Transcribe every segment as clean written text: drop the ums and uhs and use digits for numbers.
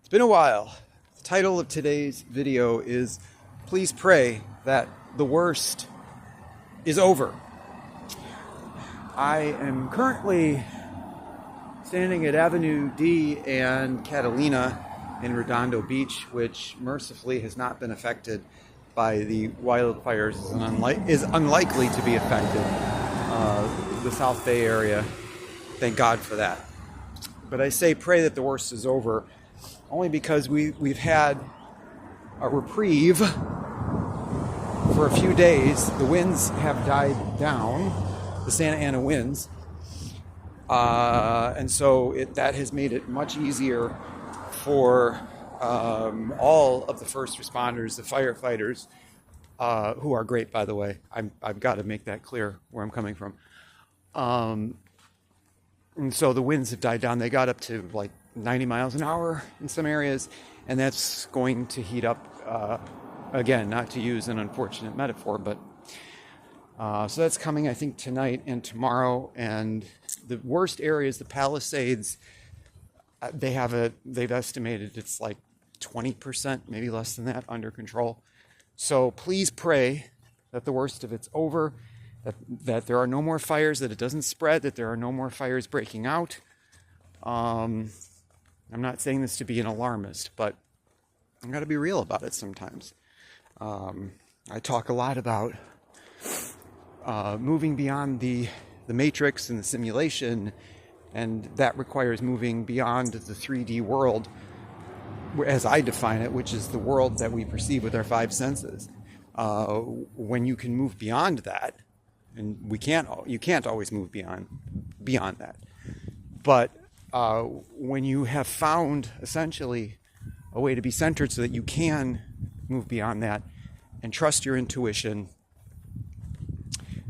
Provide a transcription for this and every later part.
It's been a while. The title of today's video is Please Pray That the Worst is Over. I am currently standing at Avenue D and Catalina in Redondo Beach, which mercifully has not been affected by the wildfires, is unlikely to be affected. The South Bay area, thank God for that. But I say pray that the worst is over only because we've had a reprieve for a few days. The winds have died down, the Santa Ana winds, and so that has made it much easier for all of the first responders, the firefighters, who are great, by the way. I've got to make that clear where I'm coming from. And so the winds have died down. They got up to like 90 miles an hour in some areas, and that's going to heat up again, not to use an unfortunate metaphor, but so that's coming, I think, tonight and tomorrow. And the worst areas, the Palisades, they've estimated it's like 20%, maybe less than that, under control. So please pray that the worst of it's over, that there are no more fires, that it doesn't spread, that there are no more fires breaking out. I'm not saying this to be an alarmist, but I've got to be real about it sometimes. I talk a lot about moving beyond the matrix and the simulation, and that requires moving beyond the 3D world, as I define it, which is the world that we perceive with our five senses. When you can move beyond that, and you can't always move beyond that, but when you have found essentially a way to be centered so that you can move beyond that and trust your intuition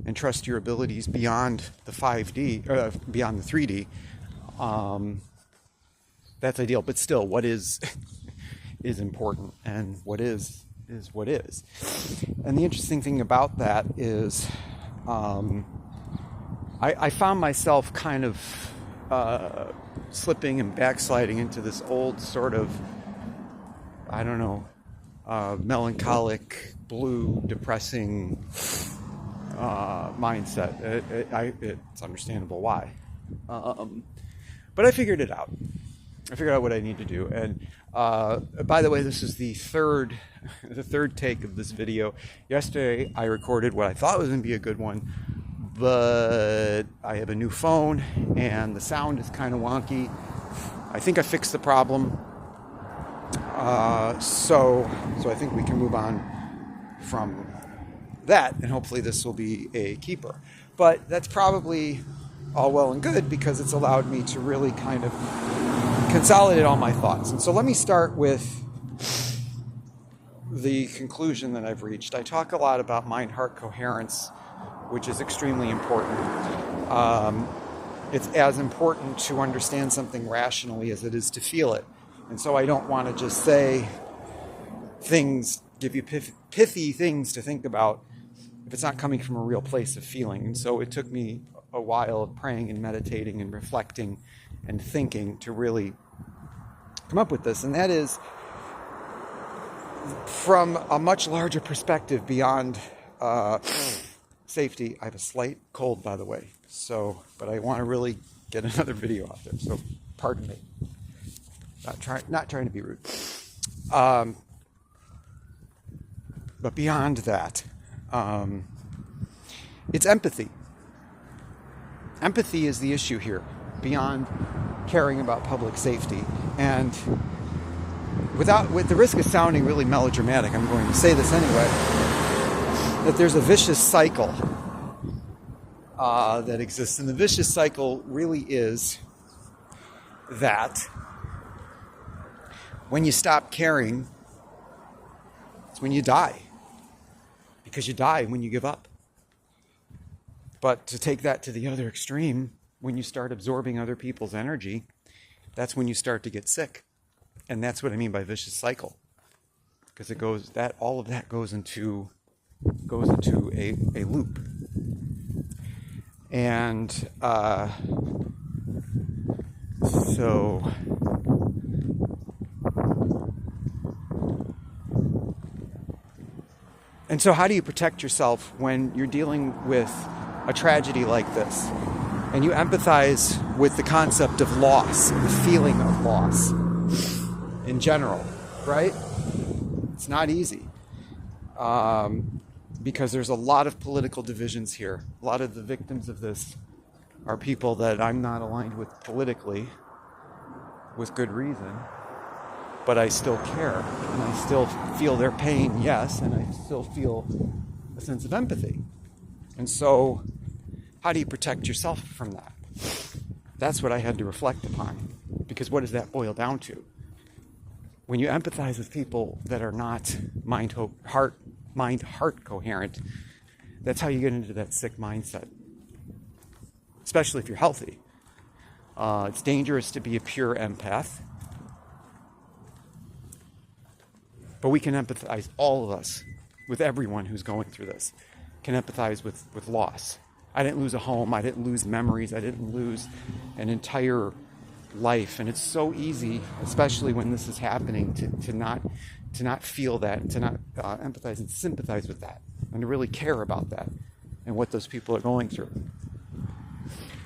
and trust your abilities beyond the 5D, beyond the 3D, that's ideal. But still, what is important, and what is what is. And the interesting thing about that is I found myself kind of slipping and backsliding into this old sort of, I don't know, melancholic, blue, depressing mindset. It's understandable why. But I figured it out. I figured out what I need to do. And by the way, this is the third take of this video. Yesterday, I recorded what I thought was going to be a good one, but I have a new phone, and the sound is kind of wonky. I think I fixed the problem. So I think we can move on from that, and hopefully this will be a keeper. But that's probably all well and good, because it's allowed me to really kind of consolidate all my thoughts. And so let me start with the conclusion that I've reached. I talk a lot about mind-heart coherence, which is extremely important. It's as important to understand something rationally as it is to feel it. And so I don't want to just say things, give you pithy things to think about if it's not coming from a real place of feeling. And so it took me a while of praying and meditating and reflecting and thinking to really come up with this. And that is from a much larger perspective beyond safety. I have a slight cold, by the way, but I want to really get another video out there, so pardon me. Not trying to be rude. But beyond that, it's empathy. Empathy is the issue here, beyond caring about public safety. And with the risk of sounding really melodramatic, I'm going to say this anyway, that there's a vicious cycle that exists. And the vicious cycle really is that when you stop caring, it's when you die. Because you die when you give up. But to take that to the other extreme, when you start absorbing other people's energy, that's when you start to get sick. And that's what I mean by vicious cycle. Because all of that goes into a loop. And so And so how do you protect yourself when you're dealing with a tragedy like this? And you empathize with the concept of loss, the feeling of loss in general, right? It's not easy. Because there's a lot of political divisions here. A lot of the victims of this are people that I'm not aligned with politically, with good reason, but I still care, and I still feel their pain, yes, and I still feel a sense of empathy. And so, how do you protect yourself from that? That's what I had to reflect upon, because what does that boil down to? When you empathize with people that are not mind-heart coherent, that's how you get into that sick mindset, especially if you're healthy. It's dangerous to be a pure empath, but we can empathize, all of us, with everyone who's going through this, can empathize with loss. I didn't lose a home, I didn't lose memories, I didn't lose an entire life, and it's so easy, especially when this is happening, to not feel that, to not empathize and sympathize with that, and to really care about that and what those people are going through.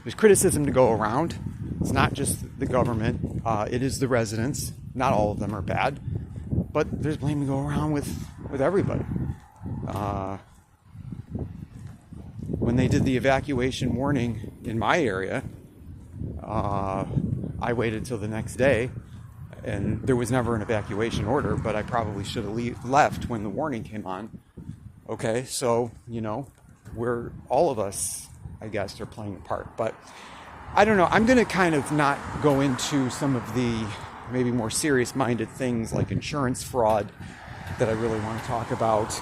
There's criticism to go around. It's not just the government, it is the residents. Not all of them are bad, but there's blame to go around with everybody. When they did the evacuation warning in my area, I waited till the next day, and there was never an evacuation order, but I probably should have left when the warning came on. Okay, so, we're, all of us, I guess, are playing a part. But I don't know, I'm going to kind of not go into some of the maybe more serious-minded things like insurance fraud that I really want to talk about,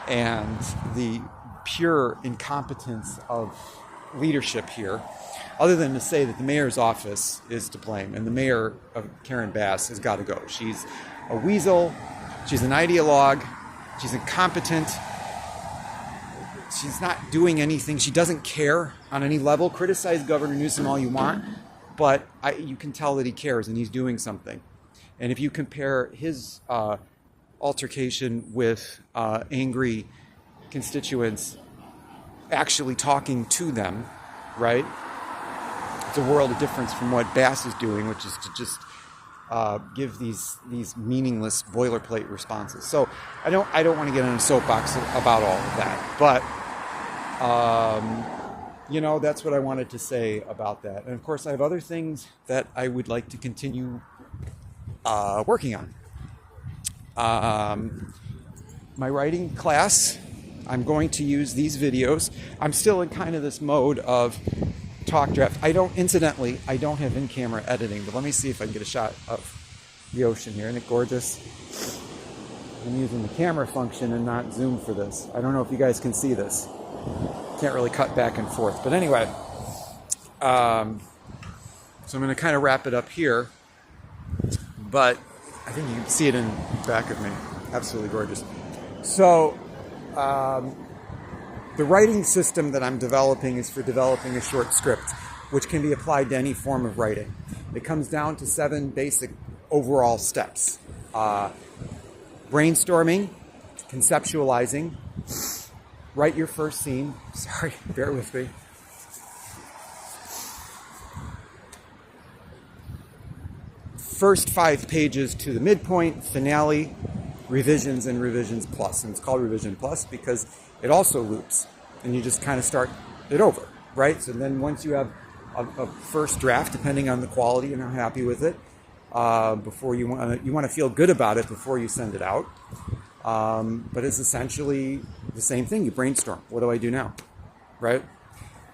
and the pure incompetence of leadership here, other than to say that the mayor's office is to blame, and the mayor of Karen Bass has got to go. She's a weasel, she's an ideologue, she's incompetent, she's not doing anything, she doesn't care on any level. Criticize Governor Newsom all you want, but you can tell that he cares and he's doing something. And if you compare his altercation with angry constituents actually talking to them, right? It's a world of difference from what Bass is doing, which is to just give these meaningless boilerplate responses. So I don't want to get on a soapbox about all of that, but that's what I wanted to say about that. And of course, I have other things that I would like to continue working on. My writing class, I'm going to use these videos. I'm still in kind of this mode of talk draft. I don't have in-camera editing, but let me see if I can get a shot of the ocean here. Isn't it gorgeous? I'm using the camera function and not zoom for this. I don't know if you guys can see this. Can't really cut back and forth. But anyway, so I'm going to kind of wrap it up here. But I think you can see it in the back of me. Absolutely gorgeous. So the writing system that I'm developing is for developing a short script, which can be applied to any form of writing. It comes down to 7 basic overall steps. Brainstorming, conceptualizing, write your first scene. Sorry, bear with me. First 5 pages to the midpoint, finale, revisions, and revisions plus. And it's called revision plus because it also loops, and you just kind of start it over, right? So then once you have a first draft, depending on the quality and how happy with it, before you want to feel good about it before you send it out. But it's essentially the same thing. You brainstorm. What do I do now, right?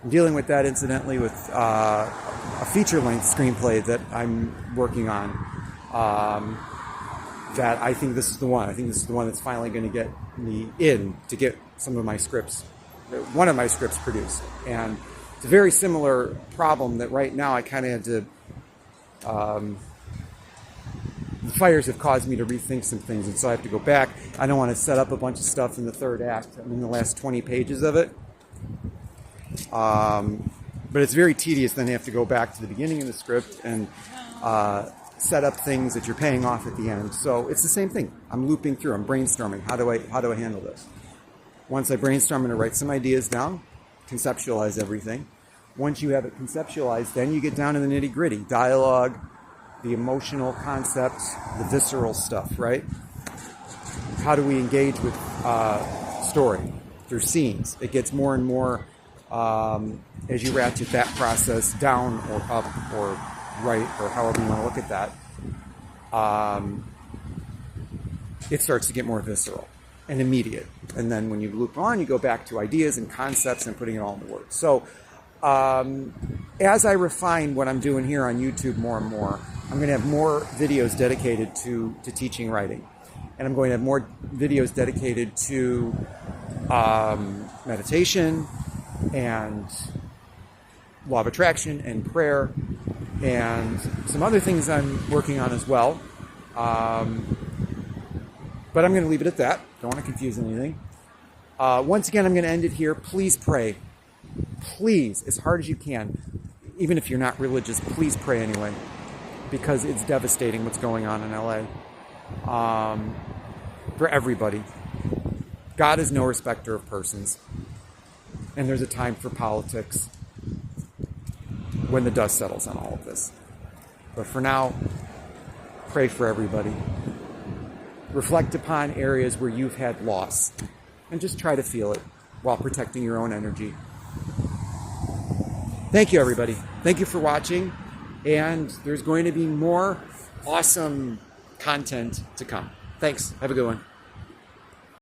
I'm dealing with that, incidentally, with a feature-length screenplay that I'm working on. That I think this is the one. I think this is the one that's finally going to get me in to get some of my scripts, one of my scripts produced. And it's a very similar problem that right now I kind of had to, the fires have caused me to rethink some things, and so I have to go back. I don't want to set up a bunch of stuff in the third act. I'm in the last 20 pages of it. But it's very tedious. Then you have to go back to the beginning of the script and set up things that you're paying off at the end. So it's the same thing. I'm looping through. I'm brainstorming. How do I handle this? Once I brainstorm, I'm going to write some ideas down, conceptualize everything. Once you have it conceptualized, then you get down to the nitty-gritty, dialogue, the emotional concepts, the visceral stuff, right? How do we engage with story through scenes? It gets more and more as you ratchet that process down or up or right or however you want to look at that. It starts to get more visceral and immediate. And then when you loop on, you go back to ideas and concepts and putting it all into words. So as I refine what I'm doing here on YouTube more and more, I'm going to have more videos dedicated to teaching writing. And I'm going to have more videos dedicated to meditation and law of attraction and prayer and some other things I'm working on as well. But I'm going to leave it at that. Don't want to confuse anything. Once again, I'm going to end it here. Please pray. Please, as hard as you can. Even if you're not religious, please pray anyway. Because it's devastating what's going on in LA. For everybody. God is no respecter of persons. And there's a time for politics when the dust settles on all of this. But for now, pray for everybody. Reflect upon areas where you've had loss. And just try to feel it while protecting your own energy. Thank you, everybody. Thank you for watching. And there's going to be more awesome content to come. Thanks. Have a good one.